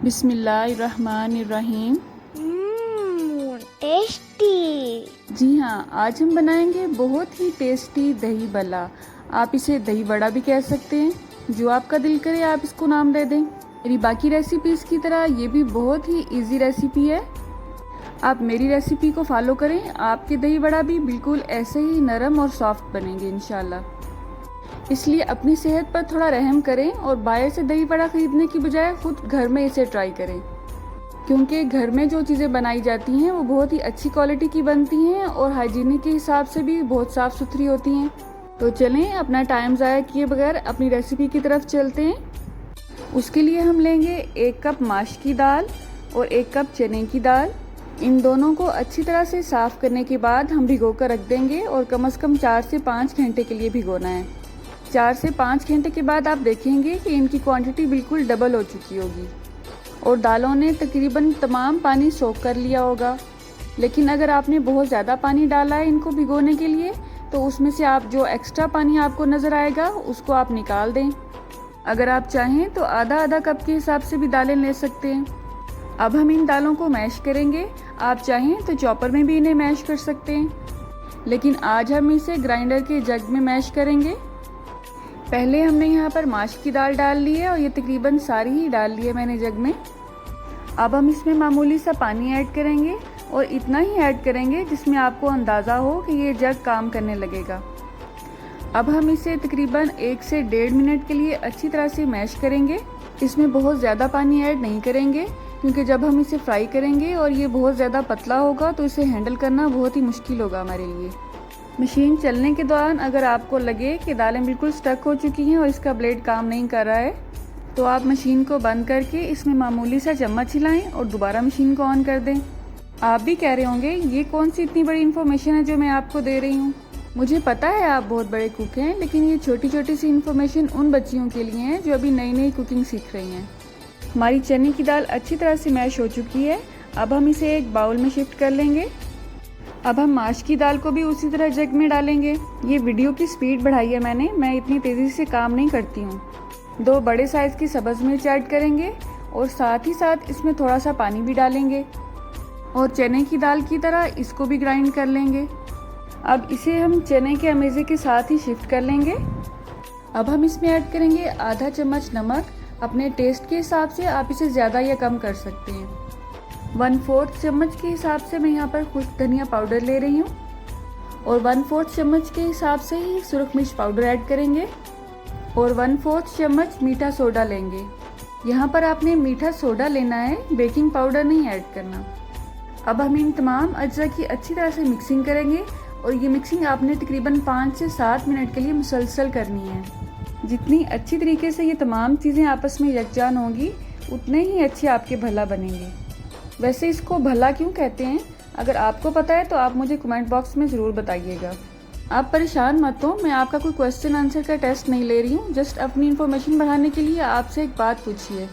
बिस्मिल्लाहिर्रहमानिर्रहीम। टेस्टी। जी हाँ, आज हम बनाएंगे बहुत ही टेस्टी दही बड़ा। आप इसे दही बड़ा भी कह सकते हैं, जो आपका दिल करे आप इसको नाम दे दें। मेरी बाकी रेसिपीज़ की तरह ये भी बहुत ही इजी रेसिपी है। आप मेरी रेसिपी को फॉलो करें, आपके दही बड़ा भी बिल्कुल ऐसे ही नरम और सॉफ्ट बनेंगे इंशाल्लाह। इसलिए अपनी सेहत पर थोड़ा रहम करें और बाहर से दही बड़ा खरीदने की बजाय खुद घर में इसे ट्राई करें, क्योंकि घर में जो चीज़ें बनाई जाती हैं वो बहुत ही अच्छी क्वालिटी की बनती हैं और हाइजीनिक के हिसाब से भी बहुत साफ़ सुथरी होती हैं। तो चलें, अपना टाइम ज़ाया किए बगैर अपनी रेसिपी की तरफ चलते हैं। उसके लिए हम लेंगे 1 कप माश की दाल और 1 कप चने की दाल। इन दोनों को अच्छी तरह से साफ़ करने के बाद हम भिगो कर रख देंगे और कम से कम 4 से 5 घंटे के लिए भिगोना है। 4 से 5 घंटे के बाद आप देखेंगे कि इनकी क्वांटिटी बिल्कुल डबल हो चुकी होगी और दालों ने तकरीबन तमाम पानी सोख कर लिया होगा। लेकिन अगर आपने बहुत ज़्यादा पानी डाला है इनको भिगोने के लिए, तो उसमें से आप जो एक्स्ट्रा पानी आपको नज़र आएगा उसको आप निकाल दें। अगर आप चाहें तो आधा आधा कप के हिसाब से भी दालें ले सकते हैं। अब हम इन दालों को मैश करेंगे। आप चाहें तो चॉपर में भी इन्हें मैश कर सकते हैं, लेकिन आज हम इसे ग्राइंडर के जग में मैश करेंगे। पहले हमने यहाँ पर माश की दाल डाल ली है और ये तकरीबन सारी ही डाल ली है मैंने जग में। अब हम इसमें मामूली सा पानी ऐड करेंगे और इतना ही ऐड करेंगे जिसमें आपको अंदाज़ा हो कि ये जग काम करने लगेगा। अब हम इसे तकरीबन 1 से 1.5 मिनट के लिए अच्छी तरह से मैश करेंगे। इसमें बहुत ज़्यादा पानी ऐड नहीं करेंगे, क्योंकि जब हम इसे फ्राई करेंगे और ये बहुत ज़्यादा पतला होगा तो इसे हैंडल करना बहुत ही मुश्किल होगा हमारे लिए। मशीन चलने के दौरान अगर आपको लगे कि दालें बिल्कुल स्टक हो चुकी हैं और इसका ब्लेड काम नहीं कर रहा है, तो आप मशीन को बंद करके इसमें मामूली सा चम्मच हिलाएं और दोबारा मशीन को ऑन कर दें। आप भी कह रहे होंगे ये कौन सी इतनी बड़ी इन्फॉर्मेशन है जो मैं आपको दे रही हूँ। मुझे पता है आप बहुत बड़े कुक हैं, लेकिन ये छोटी छोटी सी इन्फॉर्मेशन उन बच्चियों के लिए है जो अभी नई नई कुकिंग सीख रही हैं। हमारी चने की दाल अच्छी तरह से मैश हो चुकी है। अब हम इसे एक बाउल में शिफ्ट कर लेंगे। अब हम माश की दाल को भी उसी तरह जग में डालेंगे। ये वीडियो की स्पीड बढ़ाई है मैंने, मैं इतनी तेज़ी से काम नहीं करती हूँ। 2 बड़े साइज़ की सब्ज़ मिर्च ऐड करेंगे और साथ ही साथ इसमें थोड़ा सा पानी भी डालेंगे और चने की दाल की तरह इसको भी ग्राइंड कर लेंगे। अब इसे हम चने के अमेज़े के साथ ही शिफ्ट कर लेंगे। अब हम इसमें ऐड करेंगे आधा चम्मच नमक। अपने टेस्ट के हिसाब से आप इसे ज़्यादा या कम कर सकते हैं। 1/4 चम्मच के हिसाब से मैं यहाँ पर खुश्क धनिया पाउडर ले रही हूँ और 1/4 चम्मच के हिसाब से ही सुरख मिर्च पाउडर ऐड करेंगे और 1/4 चम्मच मीठा सोडा लेंगे। यहाँ पर आपने मीठा सोडा लेना है, बेकिंग पाउडर नहीं ऐड करना। अब हम इन तमाम अज्जा की अच्छी तरह से मिक्सिंग करेंगे और ये मिक्सिंग आपने तकरीबन 5 से 7 मिनट के लिए मुसलसल करनी है। जितनी अच्छी तरीके से ये तमाम चीज़ें आपस में यकजान होंगी, उतने ही अच्छे आपके भला बनेंगे। वैसे इसको भला क्यों कहते हैं, अगर आपको पता है तो आप मुझे कमेंट बॉक्स में ज़रूर बताइएगा। आप परेशान मत हो, मैं आपका कोई क्वेश्चन आंसर का टेस्ट नहीं ले रही हूँ, जस्ट अपनी इन्फॉर्मेशन बढ़ाने के लिए आपसे एक बात पूछी है।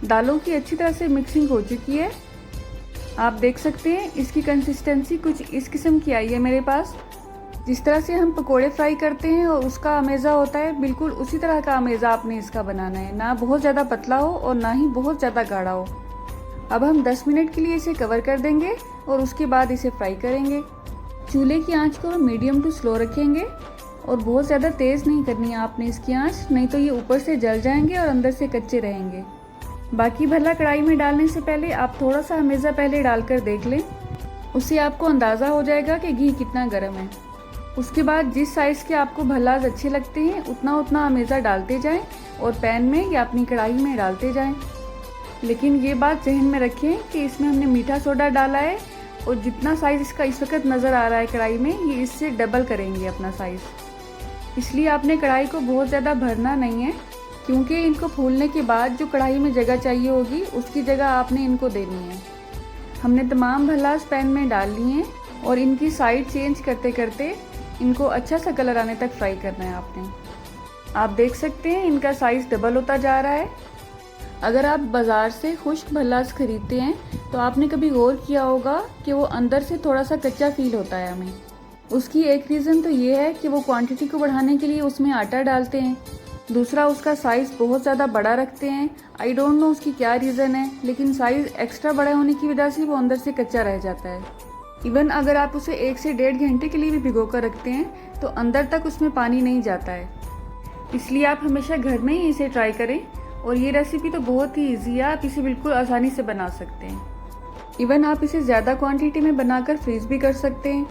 दालों की अच्छी तरह से मिक्सिंग हो चुकी है। आप देख सकते हैं इसकी कंसिस्टेंसी कुछ इस किस्म की आई है मेरे पास। जिस तरह से हम पकोड़े फ्राई करते हैं और उसका अमेज़ा होता है, बिल्कुल उसी तरह का अमेज़ा आपने इसका बनाना है, ना बहुत ज़्यादा पतला हो और ना ही बहुत ज़्यादा गाढ़ा हो। अब हम 10 मिनट के लिए इसे कवर कर देंगे और उसके बाद इसे फ्राई करेंगे। चूल्हे की आंच को हम मीडियम टू स्लो रखेंगे और बहुत ज़्यादा तेज़ नहीं करनी है आपने इसकी आंच, नहीं तो ये ऊपर से जल जाएंगे और अंदर से कच्चे रहेंगे। बाकी भला कढ़ाई में डालने से पहले आप थोड़ा सा अमेज़ा पहले डालकर देख लें, उससे आपको अंदाज़ा हो जाएगा कि घी कितना गर्म है। उसके बाद जिस साइज़ के आपको भलाज अच्छे लगते हैं उतना उतना अमेज़ा डालते जाएँ और पैन में या अपनी कढ़ाई में डालते जाएँ। लेकिन ये बात जहन में रखें कि इसमें हमने मीठा सोडा डाला है और जितना साइज़ इसका इस वक्त नज़र आ रहा है कढ़ाई में, ये इससे डबल करेंगे अपना साइज़। इसलिए आपने कढ़ाई को बहुत ज़्यादा भरना नहीं है, क्योंकि इनको फूलने के बाद जो कढ़ाई में जगह चाहिए होगी उसकी जगह आपने इनको देनी है। हमने तमाम भलास पैन में डाल लिए हैं और इनकी साइड चेंज करते करते इनको अच्छा सा कलर आने तक फ्राई करना है आपने। आप देख सकते हैं इनका साइज़ डबल होता जा रहा है। अगर आप बाज़ार से खुश्क भल्लास ख़रीदते हैं तो आपने कभी गौर किया होगा कि वो अंदर से थोड़ा सा कच्चा फील होता है हमें। उसकी एक रीज़न तो ये है कि वो क्वांटिटी को बढ़ाने के लिए उसमें आटा डालते हैं दूसरा उसका साइज़ बहुत ज़्यादा बड़ा रखते हैं। आई डोंट नो उसकी क्या रीज़न है, लेकिन साइज़ एक्स्ट्रा बड़ा होने की वजह से वो अंदर से कच्चा रह जाता है। इवन अगर आप उसे 1 से 1.5 घंटे के लिए भी भिगो कर रखते हैं तो अंदर तक उसमें पानी नहीं जाता है। इसलिए आप हमेशा घर में ही इसे ट्राई करें। और ये रेसिपी तो बहुत ही ईजी है, आप इसे बिल्कुल आसानी से बना सकते हैं। इवन आप इसे ज़्यादा क्वांटिटी में बनाकर फ्रीज़ भी कर सकते हैं,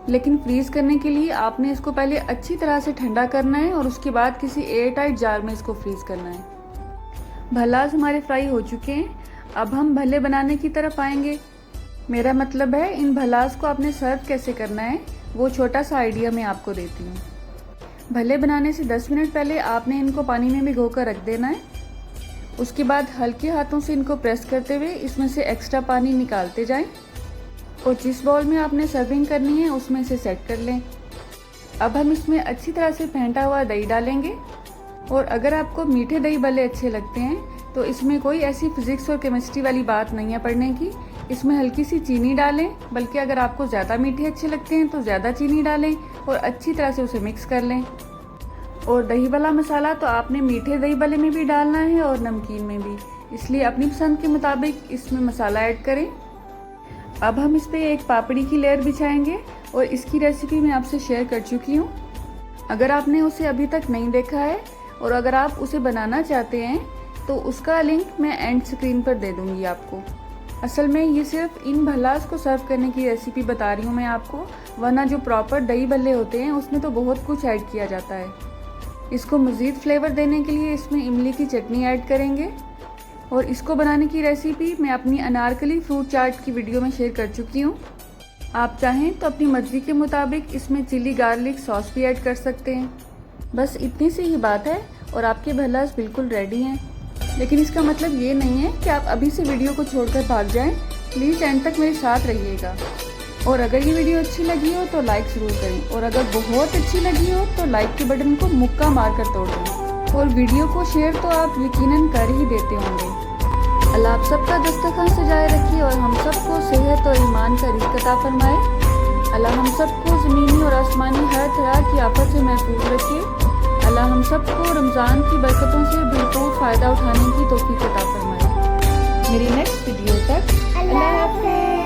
लेकिन फ्रीज़ करने के लिए आपने इसको पहले अच्छी तरह से ठंडा करना है और उसके बाद किसी एयर टाइट जार में इसको फ्रीज़ करना है। भल्लास हमारे फ्राई हो चुके हैं, अब हम भल्ले बनाने की तरफ आएंगे। मेरा मतलब है इन भल्लास को आपने सर्व कैसे करना है वो छोटा सा आइडिया मैं आपको देती हूँ। भल्ले बनाने से 10 मिनट पहले आपने इनको पानी में भिगो कर रख देना है। उसके बाद हल्के हाथों से इनको प्रेस करते हुए इसमें से एक्स्ट्रा पानी निकालते जाएं और जिस बाउल में आपने सर्विंग करनी है उसमें से सेट कर लें। अब हम इसमें अच्छी तरह से फेंटा हुआ दही डालेंगे। और अगर आपको मीठे दही भल्ले अच्छे लगते हैं तो इसमें कोई ऐसी फिजिक्स और केमिस्ट्री वाली बात नहीं है पढ़ने की। इसमें हल्की सी चीनी डालें, बल्कि अगर आपको ज़्यादा मीठे अच्छे लगते हैं तो ज़्यादा चीनी डालें और अच्छी तरह से उसे मिक्स कर लें। और दही वाला मसाला तो आपने मीठे दही भल्ले में भी डालना है और नमकीन में भी, इसलिए अपनी पसंद के मुताबिक इसमें मसाला ऐड करें। अब हम इस पर एक पापड़ी की लेयर बिछाएंगे और इसकी रेसिपी मैं आपसे शेयर कर चुकी हूँ। अगर आपने उसे अभी तक नहीं देखा है और अगर आप उसे बनाना चाहते हैं तो उसका लिंक मैं एंड स्क्रीन पर दे दूँगी आपको। असल में ये सिर्फ इन भल्लास को सर्व करने की रेसिपी बता रही हूँ मैं आपको, वरना जो प्रॉपर दही भल्ले होते हैं उसमें तो बहुत कुछ ऐड किया जाता है। इसको मज़ीद फ्लेवर देने के लिए इसमें इमली की चटनी ऐड करेंगे। और इसको बनाने की रेसिपी मैं अपनी अनारकली फ्रूट चाट की वीडियो में शेयर कर चुकी हूँ। आप चाहें तो अपनी मर्ज़ी के मुताबिक इसमें चिली गार्लिक सॉस भी ऐड कर सकते हैं। बस इतनी सी ही बात है और आपके भल्लास बिल्कुल रेडी हैं। लेकिन इसका मतलब ये नहीं है कि आप अभी से वीडियो को छोड़कर भाग जाएं। प्लीज़ एंड तक मेरे साथ रहिएगा। और अगर ये वीडियो अच्छी लगी हो तो लाइक ज़रूर करें, और अगर बहुत अच्छी लगी हो तो लाइक के बटन को मुक्का मार कर तोड़ दें। और वीडियो को शेयर तो आप यकीनन कर ही देते होंगे। अल्लाह आप सबका दस्तरखान सजाए रखिए और हम सबको सेहत और ईमान का रिज़्क़ अता फरमाए। अल्लाह हम सबको ज़मीनी और आसमानी हर तरह की आफत से महफूज रखे। अल्लाह हम सबको रमज़ान की बरकतों से भरपूर फ़ायदा उठाने की तौफीक अता फरमाए। मेरी नेक्स्ट वीडियो तक अल्लाह हाफ़िज़।